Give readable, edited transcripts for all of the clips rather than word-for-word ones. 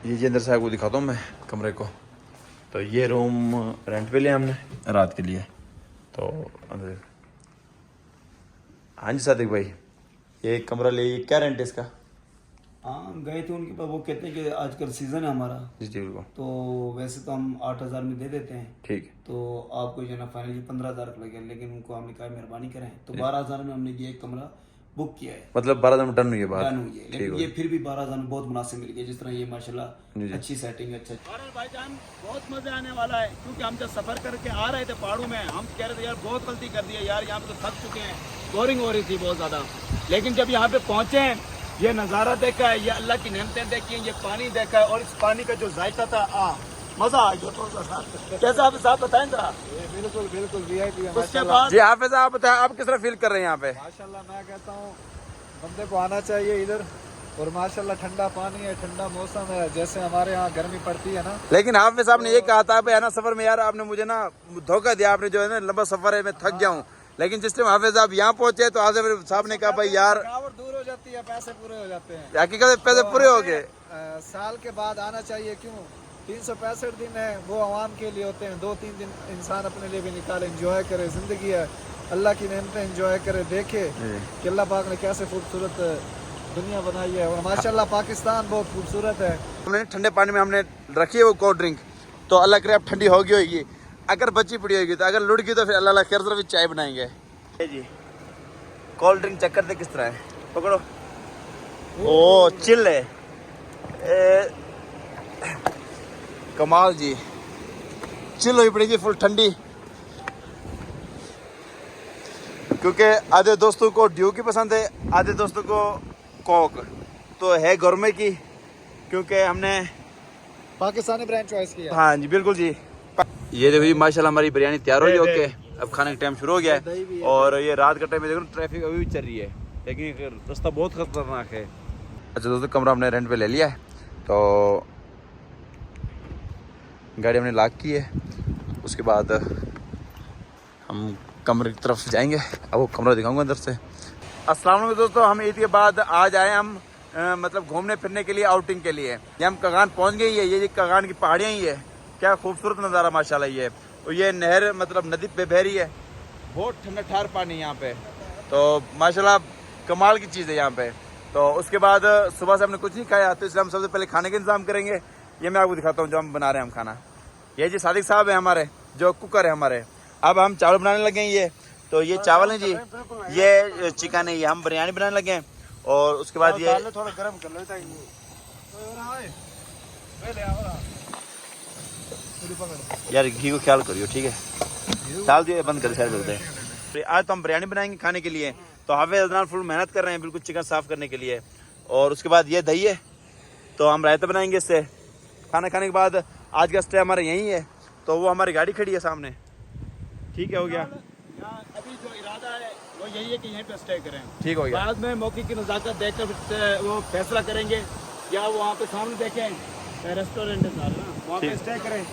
ये अंदर से आपको दिखाता हूँ मैं कमरे को। तो ये रूम रेंट पे लिया हमने रात के लिए। तो अंदर हाँ जी सादिक भाई, ये कमरा ले, क्या रेंट है इसका? हाँ गए थे उनके पास, वो कहते हैं कि आजकल सीजन है हमारा। जी जी बिल्कुल। तो वैसे तो हम 8,000 में दे देते हैं। ठीक है। तो आपको जो है ना फाइनली 15,000 का लगे, लेकिन उनको हमने कहा मेहरबानी करें, तो 12,000 में हमने ये कमरा बुक किया है। मतलब 12 दिन डन हुई है बात? डन हुई है, लेकिन ये फिर भी 12,000 में बहुत मुनासिब मिल गया। जिस तरह ये माशाल्लाह जी। अच्छी सेटिंग है। अच्छा और भाईजान बहुत मजा आने वाला है, क्योंकि हम जब सफर करके आ रहे थे पहाड़ों में, हम कह रहे थे यार बहुत गलती कर दी है यार, यहाँ पे तो थक चुके हैं, बोरिंग हो रही थी बहुत ज्यादा। लेकिन जब यहाँ पे पहुंचे हैं, ये नज़ारा देखा है, ये अल्लाह की नेमतें देखी हैं, ये पानी देखा है, और इस पानी का जो जायका था मजा आ गया थोड़ा सा। कैसा आप साहब बताएं जरा? बिल्कुल बिल्कुल वीआईपी। उसके बाद जी हाफिज आप बताएं, आप किस तरह फील कर रहे हैं यहाँ पे? माशाल्लाह मैं कहता हूँ बंदे को आना चाहिए इधर। और माशाल्लाह ठंडा पानी है, ठंडा मौसम है, जैसे हमारे यहाँ गर्मी पड़ती है ना। लेकिन हाफिज साहब ने ये कहा था है ना सफर में, यार आपने मुझे ना धोखा दिया, आपने जो है ना लंबा सफर है मैं थक गया हूँ। लेकिन जिस टाइम हाफिज साहब यहाँ पहुंचे तो आसिफ साहब ने कहा भाई यार थकावट दूर हो जाती है, पैसे पूरे हो जाते हैं। हकीकत पैसे पूरे हो गए। साल के बाद आना चाहिए। क्यों 365 दिन है वो आवाम के लिए होते हैं, 2-3 दिन इंसान अपने लिए भी निकाले, एंजॉय करे। जिंदगी है, अल्लाह की नेमतें एंजॉय करे, देखे कि अल्लाह पाक ने कैसे खूबसूरत दुनिया बनाई है। और माशाल्लाह पाकिस्तान बहुत खूबसूरत है। हमने ठंडे पानी में हमने रखी है वो कोल्ड ड्रिंक, तो अल्लाह करे अब ठंडी होगी होगी, अगर बची पड़ी होगी तो, अगर लुट गई तो फिर अल्लाह खैर तरफ चाय बनाएंगे जी। कोल्ड ड्रिंक चेक करते किस तरह है, पकड़ो। ओ चिल है, कमाल जी, चिल हुई पड़ेगी फुल ठंडी। क्योंकि आधे दोस्तों को ड्यू की पसंद है, आधे दोस्तों को कोक, तो है गौरमे की, क्योंकि हमने पाकिस्तानी ब्रांड चॉइस किया। हाँ जी बिल्कुल जी। ये देखो जी माशाल्लाह हमारी बिरयानी तैयार हो गई। ओके अब खाने का टाइम शुरू हो गया है, और ये रात का टाइम है, देखो ट्रैफिक अभी भी चल रही है, लेकिन रास्ता बहुत खतरनाक है। अच्छा दोस्तों कमरा हमने रेंट पे ले लिया है, तो गाड़ी हमने लॉक की है। उसके बाद हम कमरे की तरफ जाएंगे, अब वो कमरा दिखाऊंगा अंदर से। अस्सलाम वालेकुम दोस्तों, हम ईद के बाद आज आए हम मतलब घूमने फिरने के लिए, आउटिंग के लिए। ये हम कगान पहुंच गए हैं, ये कगान की पहाड़ियाँ ही है, क्या खूबसूरत नज़ारा माशाल्लाह ये। और ये नहर मतलब नदी पे बह रही है, बहुत ठंडा ठार पानी यहाँ पे, तो माशाल्लाह कमाल की चीज़ है यहाँ पे। तो उसके बाद सुबह से हमने कुछ नहीं खाया, तो इसलिए हम सबसे पहले खाने का इंतजाम करेंगे। ये मैं आपको दिखाता हूँ जो हम बना रहे हैं हम खाना। ये जी सादिक साहब है हमारे, जो कुकर है हमारे। अब हम चावल बनाने लगे हैं, ये तो ये चावल हैं जी, ये चिकन है, ये हम बिरयानी बनाने लगे हैं। और उसके बाद ये थोड़ा गर्म कर लो। यार घी को ख्याल करियो, ठीक है, डाल दिए, बंद कर शेयर करते हैं। तो आज तो हम बिरयानी बनाएंगे खाने के लिए, तो हाफिज अदनान फुल मेहनत कर रहे हैं बिल्कुल चिकन साफ करने के लिए। और उसके बाद ये दही है, तो हम रायता बनाएंगे इससे। खाना खाने के बाद आज का स्टे हमारा यहीं है, तो वो हमारी गाड़ी खड़ी है सामने, ठीक है, हो गया। अभी जो इरादा है वो यही है कि यहीं पे स्टे करें, ठीक हो गया। बाद में मौके की नज़ाकत देखकर वो फैसला करेंगे, या वो वहाँ पे सामने देखें रेस्टोरेंट है सारा ना, वहाँ पे स्टे करें।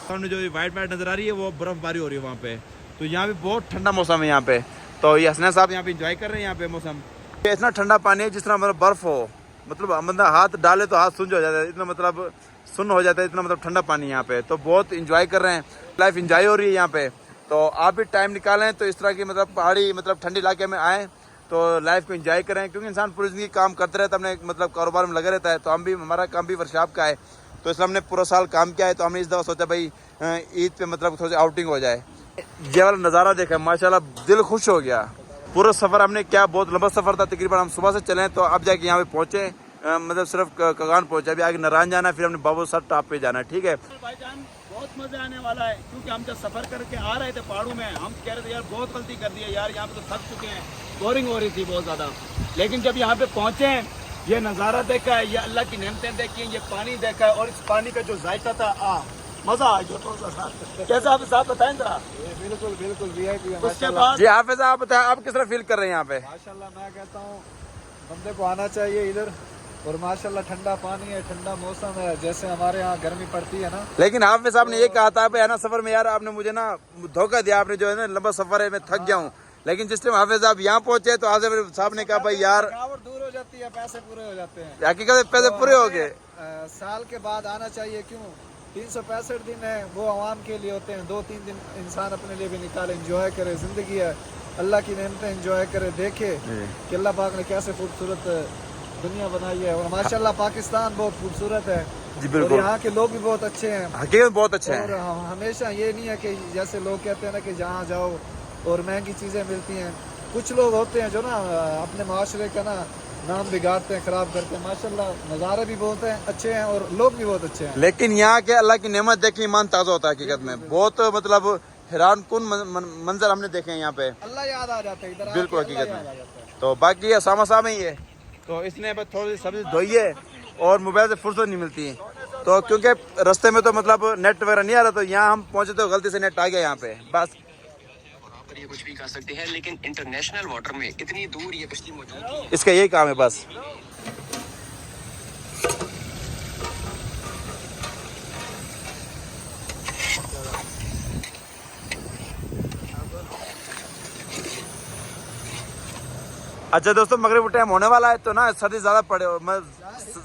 सामने जो वाइट वाइट नजर आ रही है वो बर्फबारी हो रही है वहाँ पे, तो यहाँ पे बहुत ठंडा मौसम है यहाँ पे। तो ये हसनैन साहब यहाँ पे इंजॉय कर रहे हैं यहाँ पे मौसम। ये इतना ठंडा पानी है जिस तरह मतलब बर्फ हो, मतलब बंदा हाथ डाले तो हाथ सुन्न हो जाता है, इतना मतलब सुन्न हो जाता है, इतना मतलब ठंडा पानी यहाँ पे। तो बहुत इंजॉय कर रहे हैं, लाइफ इंजॉय हो रही है यहाँ पे। तो आप भी टाइम निकालें तो इस तरह की मतलब पहाड़ी मतलब ठंडी इलाके में आएँ, तो लाइफ को एंजॉय करें। क्योंकि इंसान पूरी ज़िंदगी काम करते रहता है, अपने मतलब कारोबार में लगा रहता है। तो हम भी, हमारा काम भी वर्कशॉप का है, तो इसलिए हमने पूरा साल काम किया है। तो हमने इस दफ़ा सोचा भाई ईद पे मतलब थोड़ी आउटिंग हो जाए। ये वाला नज़ारा देखा माशाल्लाह, दिल खुश हो गया। पूरा सफ़र हमने क्या, बहुत लंबा सफ़र था, तकरीबन हम सुबह से चले, तो अब जाके यहाँ पे पहुँचे, मतलब सिर्फ कगान पहुँचे। अभी आगे नारायण जाना है, फिर हमने बाबू सर टॉप पे जाना है, ठीक है। भाईजान बहुत मजा आने वाला है, क्योंकि हम जब सफर करके आ रहे थे पहाड़ों में, हम कह रहे थे यार बहुत गलती कर दी है यार, यहाँ पे तो थक चुके हैं, बोरिंग हो रही थी बहुत ज्यादा। लेकिन जब यहाँ पे पहुंचे हैं, ये नज़ारा देखा है, ये अल्लाह की नेमतें देखी हैं, ये पानी देखा है, और इस पानी का जो जायका था मजा आ गया थोड़ा सा। कैसा आप साहब बताएं जरा? बिल्कुल बिल्कुल वीआईपी। उसके बाद जी हाफिज साहब बताएं, आप किस तरह फील कर रहे हैं यहाँ पे? माशाल्लाह मैं कहता हूँ बंदे को आना चाहिए इधर। और माशाल्लाह ठंडा पानी है, ठंडा मौसम है, जैसे हमारे यहाँ गर्मी पड़ती है ना। लेकिन हाफिज साहब ने ये कहा था है ना सफर में, यार आपने मुझे ना धोखा दिया, आपने जो है ना लंबा सफर है मैं थक गया हूँ। लेकिन जिस टाइम हाफिज साहब यहाँ पहुंचे तो आसिफ साहब ने कहा भाई यार थकावट दूर हो जाती होती है, पैसे पूरे हो जाते हैं। हकीकत में पैसे तो पूरे हो हमें, गए। साल के बाद आना चाहिए, क्यों 365 दिन है वो आवाम के लिए होते हैं, 2-3 दिन इंसान अपने लिए भी निकाले, एंजॉय करे, जिंदगी है, अल्लाह की नेमतें एंजॉय करे, देखे कि अल्लाह पाक ने कैसे खूबसूरत दुनिया बनाई है। और माशाल्लाह पाकिस्तान बहुत खूबसूरत है जी और बिल्कुल, यहाँ के लोग भी बहुत अच्छे हैं। हकीकत में बहुत अच्छे और हैं। हमेशा ये नहीं है कि जैसे लोग कहते हैं ना कि जहाँ जाओ और महंगी चीज़ें मिलती हैं, कुछ लोग होते हैं जो ना अपने माशरे का ना नाम बिगाड़ते हैं, ख़राब करते हैं। माशाल्लाह नज़ारे भी बहुत हैं, अच्छे हैं और लोग भी बहुत अच्छे हैं। लेकिन यहाँ के अल्लाह की नेमत देख के ईमान ताज़ा होता है हकीकत में। बहुत मतलब हैरान कुन मंजर हमने देखे हैं यहाँ पे, अल्लाह याद आ जाता है इधर, बिल्कुल आके अल्लाह हकीकत याद आ में। जाता है। तो बाकी ये सामा ही है। तो इसने बस थोड़ी सी सब्जी धोई है और मोबाइल से फुर्सत नहीं मिलती है। तो क्योंकि रास्ते में तो मतलब नेट वगैरह नहीं आ रहा, तो यहाँ हम पहुँचे तो गलती से नेट आ गया यहाँ पे बस। पर ये कुछ भी कर सकते हैं, लेकिन इंटरनेशनल वाटर में इतनी दूर ये कश्ती मौजूद है। इसका यही काम है बस। अच्छा दोस्तों, मगरिब टाइम होने वाला है तो ना सर्दी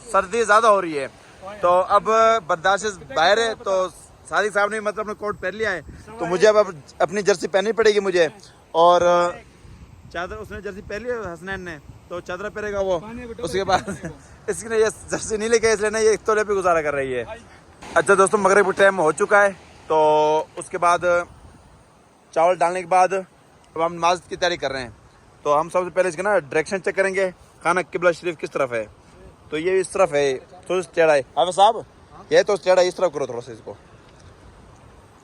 सर्दी ज़्यादा हो रही है, तो अब बर्दाश्त बाहर है। तो सादिक साहब ने मतलब अपना कोट पहन लिया है, तो मुझे अब अपनी जर्सी पहननी पड़ेगी मुझे। और चादर उसने जर्सी पहन ली है हसनैन ने, तो चादर पहनेगा वो। उसके बाद इसने ये जर्सी नहीं लेके, इसलिए ना ये एक तोले पे गुजारा कर रही है। अच्छा दोस्तों, मगरिब टाइम हो चुका है, तो उसके बाद चावल डालने के बाद अब हम नमाज की तैयारी कर रहे हैं। तो हम सबसे पहले इसका ना डायरेक्शन चेक करेंगे, खाना किबला शरीफ किस तरफ है। तो ये इस तरफ है, थोड़ा सा टेढ़ा है। हाफिज साहब ये तो टेढ़ा, इस तरफ करो थोड़ा सा इसको।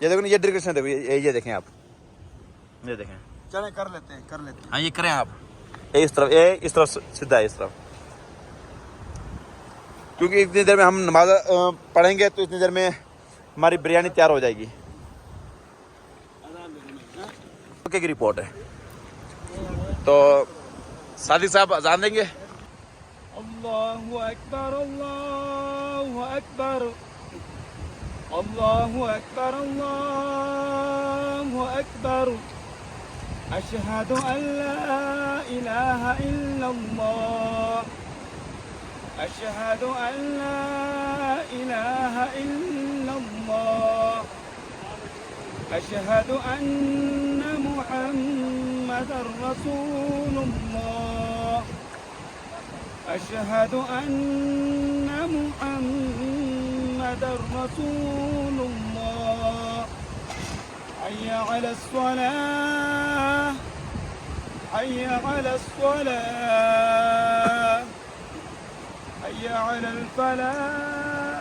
ये देखो ना, ये डायरेक्शन देखो, ये देखें आप, ये देखें। चले कर लेते हैं। हाँ ये करें आप, ये इस तरफ सीधा है, इस तरफ। क्योंकि इतनी देर में हम नमाज पढ़ेंगे तो इतनी देर में हमारी बिरयानी तैयार हो जाएगी। ओके की रिपोर्ट है। तो सादिक साहब अजान देंगे। अल्लाहु अकबर, अल्लाहु अकबर, अल्लाहु अकबर, अल्लाहु अकबर। अशहदु अल्ला इलाहा इल्लल्लाह, अशहदु अल्ला इलाहा इल्लल्लाह, अशहदु अन्ना मुहम्मदर रसूलुल्लाह, अशहदु अन्ना मुहम्मदर रसूलुल्लाह। हय्या अलस सलाह, हय्या अलस सलाह, हय्या अलल फलाह,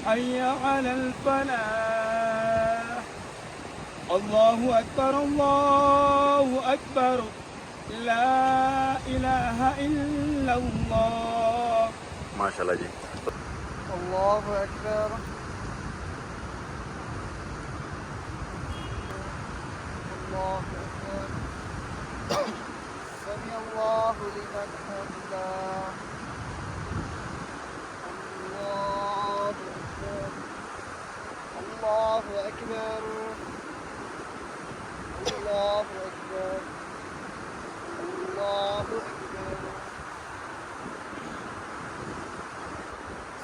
हय्या अलल फलाह। अल्लाहु अकबर, अल्लाहु अकबर, ला इलाहा इल्लल्लाह। माशाल्लाह जी। अल्लाहु अकबर, अल्लाहु अकबर, समी अल्लाहु लिमन हमिदा, अल्लाहु अकबर, अल्लाहु अकबर, अल्लाहु अकबर।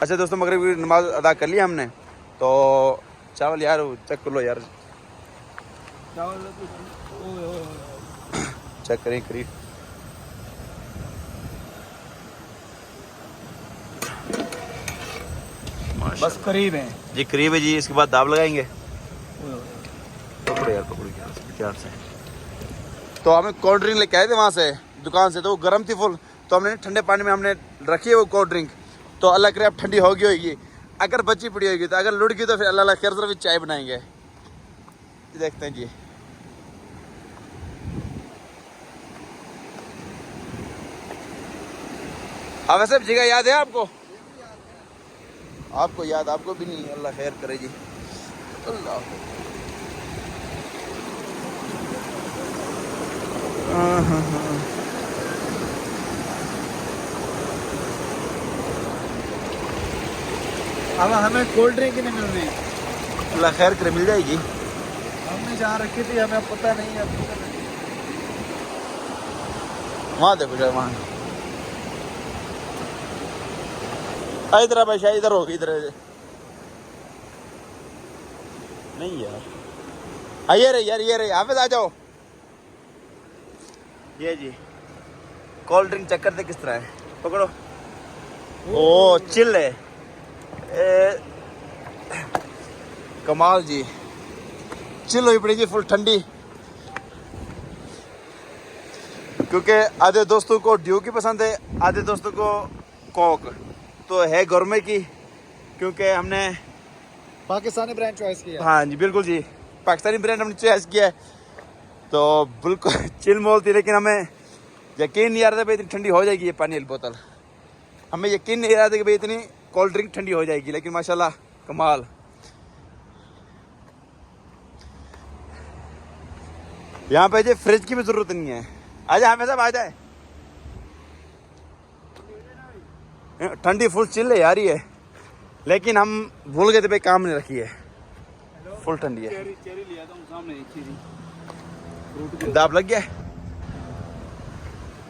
अच्छा दोस्तों, मगरिब की नमाज अदा कर लिया हमने। तो चावल यार चेक कर लो यार, चेक करें करीब। बस करीब है जी, करीब है जी। इसके बाद दाब लगाएंगे। पकड़ो यार, पकड़ो प्यार से। तो हमें कोल्ड ड्रिंक लेके आए थे वहाँ से दुकान से, तो वो गर्म थी फुल, तो हमने ठंडे पानी में हमने रखी है वो कोल्ड ड्रिंक। तो अल्लाह करे अब ठंडी होगी होगी, अगर बची पड़ी होगी, तो अगर लुट गई तो फिर अल्लाह खैर तरफ चाय बनाएंगे। देखते हैं जी। हाँ वैसे जगह याद है आपको? आपको याद, आपको भी नहीं। अल्लाह खैर करे जी। अल्लाह अब हमें कोल्ड ड्रिंक ही नहीं मिल रही। अल्लाह खैर करे, मिल जाएगी। हमने जहाँ रखी थी हमें पता नहीं है। वहाँ देखो जाए, वहाँ इधर भाई, शायद इधर होगी, इधर नहीं यार। ये रे यार, ये रे हाफिज आ जाओ। ये जी कोल्ड ड्रिंक चेक करते किस तरह है, पकड़ो। ओ चिल है, कमाल जी, चिल हुई पड़ी जी, फुल ठंडी। क्योंकि आधे दोस्तों को ड्यू की पसंद है, आधे दोस्तों को कोक, तो है गोरमे की, क्योंकि हमने पाकिस्तानी ब्रांड चॉइस किया। हाँ जी बिल्कुल जी, पाकिस्तानी ब्रांड हमने चॉइस किया है। तो बिल्कुल चिल मोल थी, लेकिन हमें यकीन नहीं आ रहा था भाई इतनी ठंडी हो जाएगी ये पानी वाली बोतल। हमें यकीन नहीं आ रहा था कि भाई इतनी कोल्ड ड्रिंक ठंडी हो जाएगी, लेकिन माशाल्लाह कमाल। यहाँ पे जी फ्रिज की भी जरूरत नहीं है। आ जाए हमें सब, आ जाए। ठंडी फुल चिल है यार ये, लेकिन हम भूल गए थे भाई काम नहीं रखी है, फुल ठंडी है। चेरी लिया था सामने, एक चेरी दाब लग गया।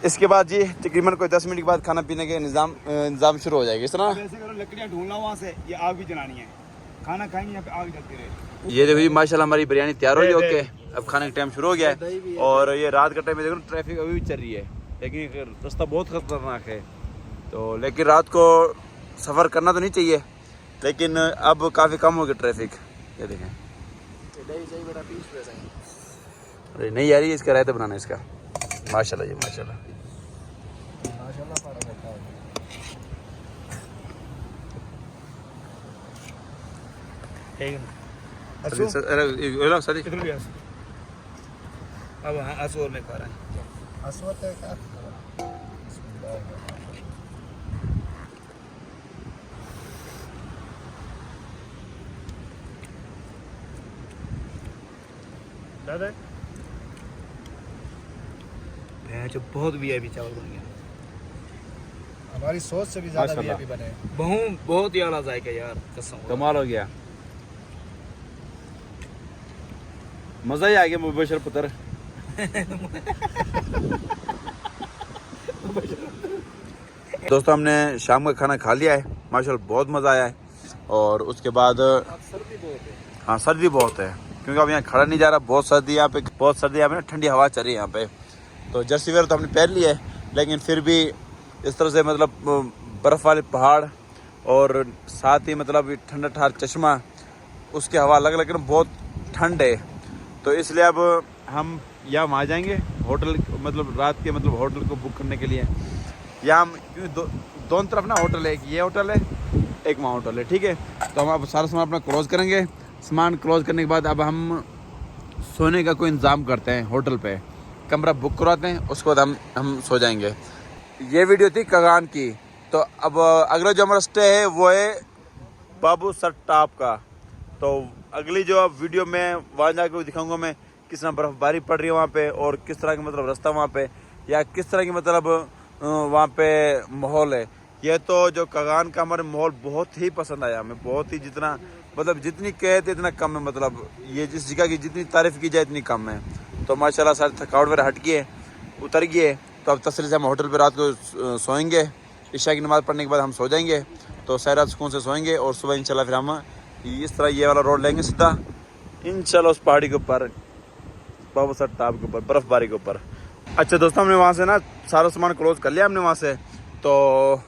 इसके बाद जी तकरीबन कोई 10 मिनट के बाद खाना पीने के इंतजाम शुरू हो जाएगा। इस तरह ऐसे करो, लकड़ियाँ ढूंढना वहाँ से, ये आग भी जलानी है, खाना खाएंगे यहाँ पे आग जलती रहे। ये देखो जी माशाल्लाह हमारी बिरयानी तैयार हो गई। ओके, अब खाने का टाइम शुरू हो गया है। और ये रात का टाइम में देखो ट्रैफिक अभी भी चल रही है, लेकिन रास्ता बहुत खतरनाक है। तो लेकिन रात को सफ़र करना तो नहीं चाहिए, लेकिन अब काफ़ी कम हो गया ट्रैफिक। ये देखें, अरे नहीं यार, इसका रायता बनाना इसका, माशाल्लाह जी माशाल्लाह। अब हाँ असोर में खा रहा है। दादा जो बहुत वीआईपी चावल बन गया, हमारी सोच से भी ज्यादा वीआईपी बने। बहुत ही आला जायका यार, कसम कमाल हो गया, मजा ही आ गया मुबशर पुत्र। दोस्तों हमने शाम का खाना खा लिया है, माशाल्लाह बहुत मज़ा आया है। और उसके बाद सर्दी बहुत है। हाँ सर्दी बहुत है, क्योंकि अब यहाँ खड़ा नहीं जा रहा, बहुत सर्दी यहाँ पे, बहुत सर्दी यहाँ पे ना, ठंडी हवा चल रही है यहाँ पे। तो जर्सी वेयर तो हमने पहन लिया है, लेकिन फिर भी इस तरह से मतलब बर्फ़ वाले पहाड़ और साथ ही मतलब ठंडा ठार चश्मा, उसकी हवा अलग, लेकिन बहुत ठंड है। तो इसलिए अब हम यहाँ आ जाएंगे होटल, मतलब रात के मतलब होटल को बुक करने के लिए। यहाँ हम दोनों तरफ ना होटल है, एक ये होटल है, एक वहाँ होटल है, ठीक है। तो हम अब सारा सामान अपना क्लोज़ करेंगे। सामान क्लोज़ करने के बाद अब हम सोने का कोई इंतज़ाम करते हैं, होटल पे कमरा बुक करवाते हैं, उसके बाद हम सो जाएंगे। ये वीडियो थी कगान की। तो अब अगला जो हमारा स्टे है वो है बाबू सर टॉप का। तो अगली जो अब वीडियो में वहाँ जाकर दिखाऊंगा मैं किस तरह बर्फ़बारी पड़ रही है वहाँ पे, और किस तरह का मतलब रास्ता वहाँ पे, या किस तरह की मतलब वहाँ पे माहौल है। ये तो जो कगान का हमारे माहौल बहुत ही पसंद आया हमें, बहुत ही, जितना मतलब जितनी कहते इतना कम है। मतलब ये जिस जगह की जितनी तारीफ़ की जाए इतनी कम है। तो माशाल्लाह सारी थकावट वगैरह हट गई, उतर गई। तो अब तसल्ली से हम होटल पे रात को सोएंगे, इशा की नमाज़ पढ़ने के बाद हम सो जाएंगे। तो सहरा सुकून से सोएंगे, और सुबह इंशाल्लाह फिर हम इस तरह ये वाला रोड लेंगे सीधा इंशाल्लाह उस पहाड़ी के ऊपर, बाबू सर टॉप के ऊपर, बर्फ़बारी के ऊपर। अच्छा दोस्तों, हमने वहाँ से ना सारा सामान क्लोज़ कर लिया हमने वहाँ से। तो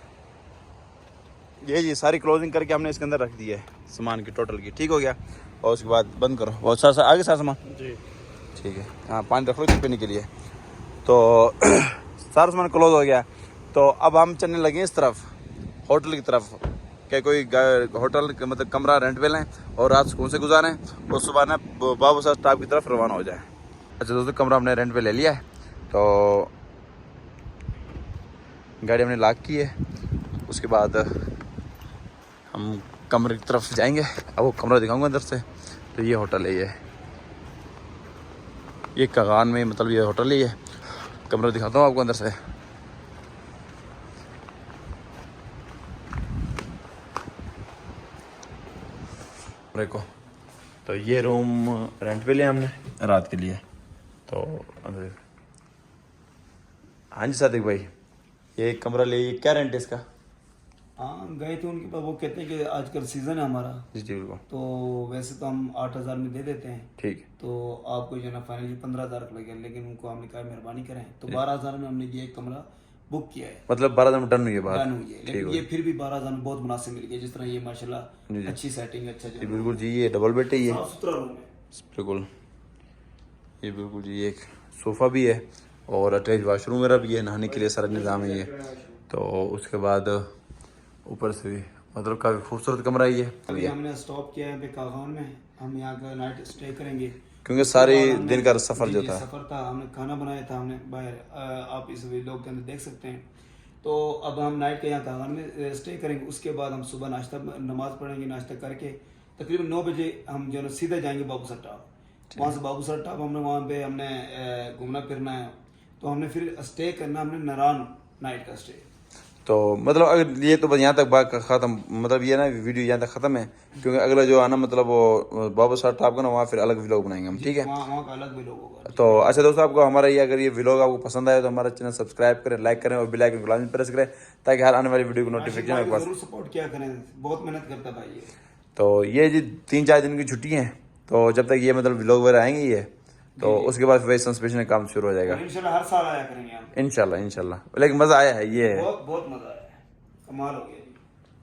ये जी सारी क्लोजिंग करके हमने इसके अंदर रख दी है सामान की, टोटल की, ठीक हो गया। और उसके बाद बंद करो, बहुत सारा आगे सारा सामान जी ठीक है। हाँ पानी रख लो पीने के लिए। तो सारा सामान क्लोज हो गया। तो अब हम चलने लगे इस तरफ, होटल की तरफ, क्या कोई होटल मतलब कमरा रेंट पे लें और रात सुकून से गुजारें, और सुबह ना बाबू साहब टॉप की तरफ रवाना हो जाए। अच्छा दोस्तों, कमरा हमने रेंट पे ले लिया है। तो गाड़ी हमने लॉक की है। उसके बाद हम कमरे की तरफ जाएंगे। अब वो कमरा दिखाऊंगा अंदर से। तो ये होटल है, ये कगान में मतलब ये होटल है। ये कमरा दिखाता हूँ आपको अंदर से। कमरे को। तो ये रूम रेंट पे लिया हमने रात के लिए। तो हाँ जी सादिक भाई, ये एक कमरा ले, क्या रेंट है इसका? हाँ गए थे उनके पास, वो कहते हैं कि आजकल सीजन है हमारा, जी जी बिल्कुल। तो वैसे तो हम 8,000 में दे देते हैं, ठीक है। तो आपको जो है ना फाइनली 15,000 लगेगा, लेकिन उनको हमने कहा मेहरबानी करें, तो 12,000 में हमने ये एक कमरा बुक किया है। मतलब 12 दिन डन हुई है बात। डन हुई है, लेकिन ये फिर भी 12,000 में बहुत मुनासिब मिल गया, जिस तरह ये माशाल्लाह अच्छी सेटिंग है, अच्छा जी बिल्कुल जी, ये डबल बेड है, ये साफ सुथरा रूम है बिल्कुल। ये बिल्कुल जी, एक सोफ़ा भी है और अटैच वाशरूम वगैरह भी है, नहाने के लिए सारा निज़ाम है ये। तो उसके बाद ऊपर से मतलब काफ़ी खूबसूरत कमरा ही है। अभी हमने स्टॉप किया है कागान में, हम यहाँ का नाइट स्टे करेंगे क्योंकि सारे दिन का सफ़र जो था, सफ़र था, हमने खाना बनाया था हमने बाहर, आप इस व्लॉग के अंदर देख सकते हैं। तो अब हम नाइट के यहाँ कागान में स्टे करेंगे, उसके बाद हम सुबह नाश्ता नमाज पढ़ेंगे, नाश्ता करके तकरीबन 9 बजे हम जो है सीधे जाएंगे बाबूसर टॉप। वहाँ से बाबूसर टॉप हमने वहाँ पे हमने घूमना फिरना है, तो हमने फिर स्टे करना, हमने नारायण नाइट का स्टे। तो मतलब अगर ये तो बस यहाँ तक बात ख़त्म, मतलब ये ना वीडियो यहाँ तक ख़त्म है, क्योंकि अगला जो आना मतलब वो बाबा साहब टॉप का ना, वहाँ फिर अलग व्लॉग बनाएंगे हम, ठीक है। वहाँ का अलग व्लॉग होगा। तो अच्छा दोस्तों, आपको हमारा ये अगर ये व्लॉग आपको पसंद आए तो हमारा चैनल सब्सक्राइब करें, लाइक करें और बेल आइकन को लाजमी प्रेस करें, ताकि हर आने वाली वीडियो को नोटिफिकेशन आपके पास। जरूर सपोर्ट किया करें, बहुत मेहनत करता भाई ये। तो ये जी 3-4 दिन की छुट्टी है, तो जब तक ये मतलब व्लॉग वगैरह आएंगे ये, तो उसके बाद वही सस्पेंशन का काम शुरू हो जाएगा इंशाल्लाह हर साल आया करेंगे हम, इंशाल्लाह इंशाल्लाह। लेकिन मज़ा आया है, ये है बहुत बहुत मजा आया, कमाल हो गया।